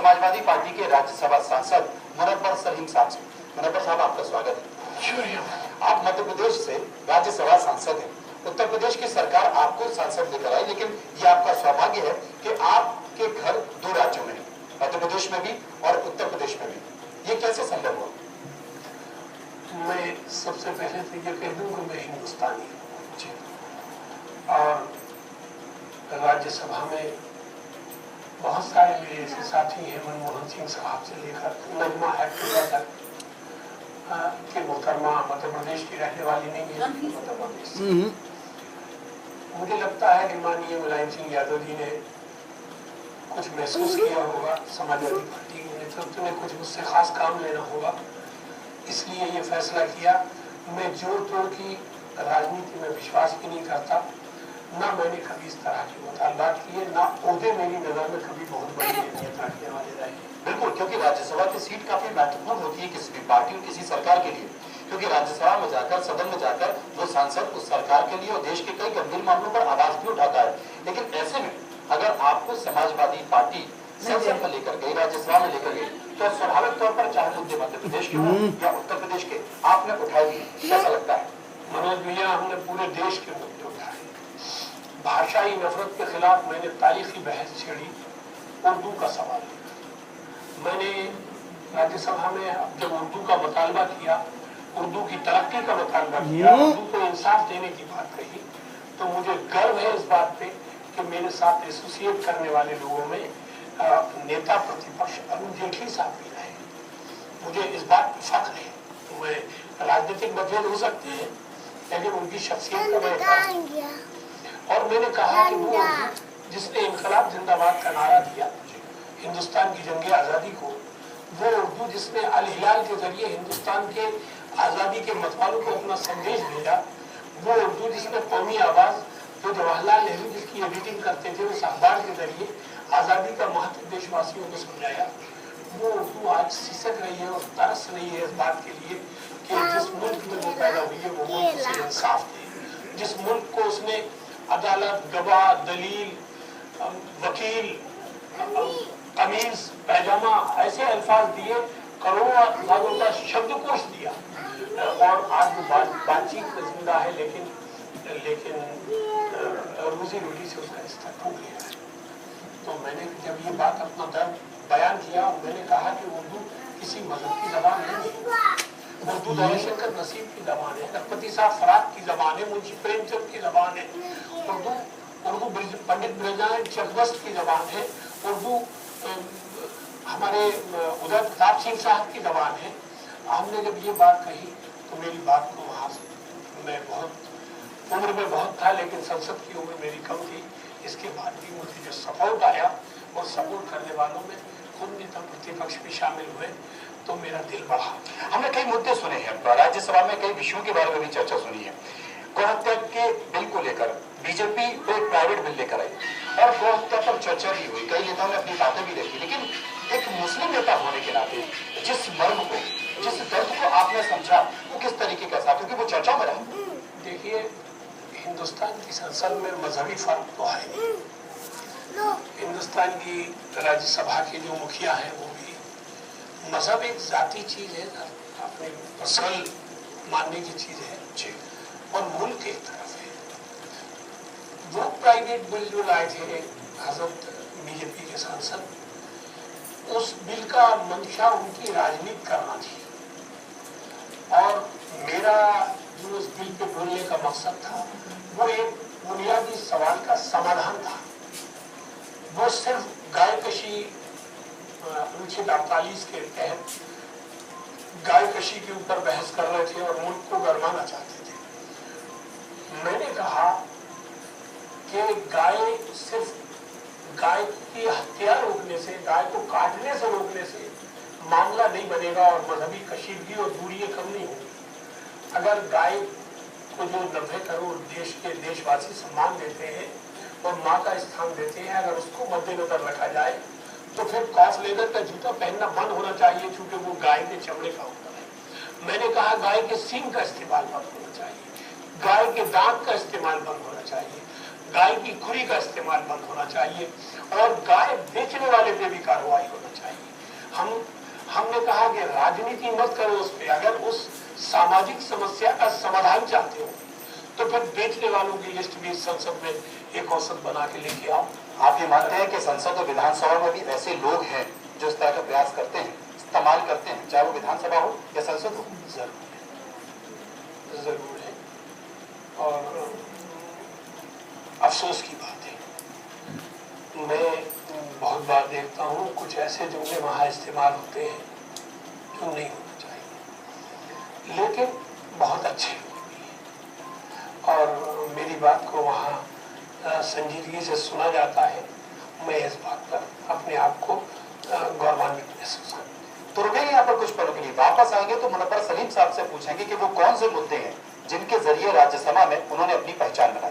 Samajwadi party के राज्यसभा सांसद मुनव्वर सलीम साहब से। मुनव्वर साहब, आपका स्वागत है। आप मध्य प्रदेश से राज्यसभा सांसद हैं। उत्तर प्रदेश की सरकार आपको सांसद लेकर आई, लेकिन ये आपका सौभाग्य है कि आपके घर दो राज्यों में है, मध्य प्रदेश में भी और उत्तर प्रदेश में भी। ये कैसे संभव हुआ? मैं सबसे पहले तो ये कह दूं कि मैं हिंदुस्तानी हूँ और राज्यसभा में बहुत सारे मेरे ऐसे साथी हैं, मनमोहन सिंह साहब से लेकर नजमा हैप्पी तक कि मोहतरमा मध्य प्रदेश की रहने वाली नहीं है, मध्य प्रदेश से। मुझे लगता है कि माननीय मुलायम सिंह यादव जी ने कुछ महसूस किया होगा, समाजवादी पार्टी के नेतृत्व ने कुछ मुझसे खास काम लेना होगा, इसलिए ये फैसला किया। मैं जोड़ तोड़ की राजनीति में विश्वास भी नहीं करता, ना मैंने कभी इस तरह की मुतालबात किए, ना ओहदे मेरी नजर में कभी बहुत बड़ी अहमियत रखने वाले रहे। बिल्कुल, क्योंकि राज्यसभा की सीट काफी महत्वपूर्ण होती है किसी भी पार्टी और किसी सरकार के लिए, क्योंकि राज्यसभा में जाकर, सदन में जाकर वो सांसद उस सरकार के लिए और देश के कई गंभीर मामलों पर आवाज भी उठाता है। लेकिन ऐसे में अगर आपको समाजवादी पार्टी संसद में लेकर गई, राज्यसभा में लेकर गई, तो स्वाभाविक तौर पर चाहे मुद्दे मध्य प्रदेश के हों या उत्तर प्रदेश के, आपने उठाए दिए। कैसा लगता है? मनोज भैया, हमने पूरे देश के मुद्दे उठाए। भाषाई नफरत के खिलाफ मैंने तारीखी बहस छेड़ी, उर्दू का सवाल लिया। मैंने राज्यसभा में जब उर्दू का मुतालबा किया, उर्दू की तरक्की का मुतालबा किया, उर्दू को इंसाफ देने की बात कही, तो मुझे गर्व है इस बात पे कि मेरे साथ एसोसिएट करने वाले लोगों में नेता प्रतिपक्ष अरुण जेटली साहब भी रहे। मुझे इस बात पर फख्र है। तो मैं राजनीतिक मतभेद हो सकते हैं, लेकिन उनकी शख्सियत का मैं, और मैंने कहा कि वो जिसने इनकलाब जिंदाबाद का नारा दिया हिंदुस्तान की जंग आज़ादी को, वो उर्दू जिसने अल हिलाल के जरिए हिंदुस्तान के आज़ादी के मतवालों को अपना संदेश भेजा, वो उर्दू जिसने कौमी आवाज, जो जवाहरलाल नेहरू जिसकी एडिटिंग करते थे उस अखबार के जरिए आज़ादी का महत्व देशवासियों को समझाया, वो उर्दू आज सिसक रही है और तरस रही है इस बात के लिए कि जिस मुल्क में वो पैदा हुई है वो मुल्क उसे इंसाफ दे, जिस मुल्क को उसने अदालत, गवाह, दलील, वकील, कमीज, पैजामा ऐसे अल्फाज दिए, करोड़ों अल्फाजों का शब्दकोश दिया, और आज वो बातचीत में जिंदा है, लेकिन रोजी रोटी से उसका रिश्ता टूट गया है। तो मैंने जब ये बात अपना दर्द बयान किया, मैंने कहा कि उर्दू किसी मजहब की जबान नहीं है, उर्दू दौलतशंकर नसीब की जबान है, रघुपति साहब फराक की जबान है, मुंशी प्रेमचंद की जबान है, उर्दू पंडित ब्रजनारायण चकबस्त की जबान है, उर्दू हमारे उदय प्रताप सिंह साहब की जबान है। हमने जब ये बात कही तो मेरी बात को वहाँ से मैं बहुत उम्र में बहुत था, लेकिन संसद की उम्र मेरी कम थी। इसके बाद भी मुझे जो सपोर्ट आया और सपोर्ट करने वालों में खुद नेता प्रतिपक्ष भी शामिल हुए, तो मेरा दिल बढ़ा। हमने कई मुद्दे सुने हैं राज्यसभा में, कई विषयों के बारे में भी चर्चा सुनी है। गौ हत्या के बिल को लेकर बीजेपी को एक प्राइवेट बिल लेकर आई और गौ हत्या पर चर्चा भी हुई, कई नेताओं ने अपनी बातें भी रखी, लेकिन एक मुस्लिम नेता होने के नाते जिस मर्म को, जिस दर्द को आपने समझा, वो किस तरीके का था, क्योंकि वो चर्चा में रहा। देखिए, हिंदुस्तान की संसद में मजहबी फर्क तो है नहीं। हिंदुस्तान की राज्यसभा के जो मुखिया हैं वो भी, मजहब एक जाती चीज है, अपने पर्सनल मानने की चीज है जी, और मुल्क एक तरफ है। वो प्राइवेट बिल जो लाए थे हजरत बीजेपी के सांसद, उस बिल का मंशा उनकी राजनीति करना थी, और मेरा जो उस बिल पे बोलने का मकसद था वो एक बुनियादी सवाल का समाधान था। वो सिर्फ गायकशी अनुच्छेद 48 के तहत गायकशी के ऊपर बहस कर रहे थे और मुल्क को गरमाना चाहते थे। मैंने कहा कि गाय की हत्या रोकने से, गाय को काटने से रोकने से मामला नहीं बनेगा और मजहबी कशीदगी और दूरियां कम नहीं होगी। अगर गाय को जो 90 करोड़ देश के देशवासी सम्मान देते हैं और माँ का स्थान देते हैं, अगर उसको मद्देनजर रखा जाए तो फिर कॉफ लेदर का जूता पहनना बंद होना चाहिए, क्योंकि वो गाय के चमड़े का होता है। मैंने कहा गाय के सींग का इस्तेमाल बंद होना चाहिए, गाय के दांत का इस्तेमाल बंद होना चाहिए, गाय की खुरी का इस्तेमाल बंद होना चाहिए, और गाय बेचने वाले पे भी कार्रवाई होना चाहिए। कि राजनीति मत करो उस पर। अगर उस सामाजिक समस्या का समाधान चाहते हो तो फिर बेचने वालों की लिस्ट भी संसद में एक औसत बना के लेके आओ। आप ये मानते हैं कि संसद और विधानसभा में भी ऐसे लोग हैं जो इस तरह का प्रयास करते हैं, इस्तेमाल करते हैं, चाहे वो विधानसभा हो या संसद हो? जरूर है और अफसोस की बात है। मैं बहुत बार देखता हूँ कुछ ऐसे जुमले वहाँ इस्तेमाल होते हैं जो नहीं होना चाहिए, लेकिन बहुत अच्छे लोग भी हैं और मेरी बात को वहाँ संजीदगी से सुना जाता है। मैं इस बात पर अपने आप को गौरवान्वित महसूस करता हूँ। तो रुकेंगे यहाँ पर कुछ पलों के लिए, वापस आएंगे तो मुनव्वर सलीम साहब से पूछेंगे कि वो कौन से मुद्दे हैं जिनके जरिए राज्यसभा में उन्होंने अपनी पहचान बनाई।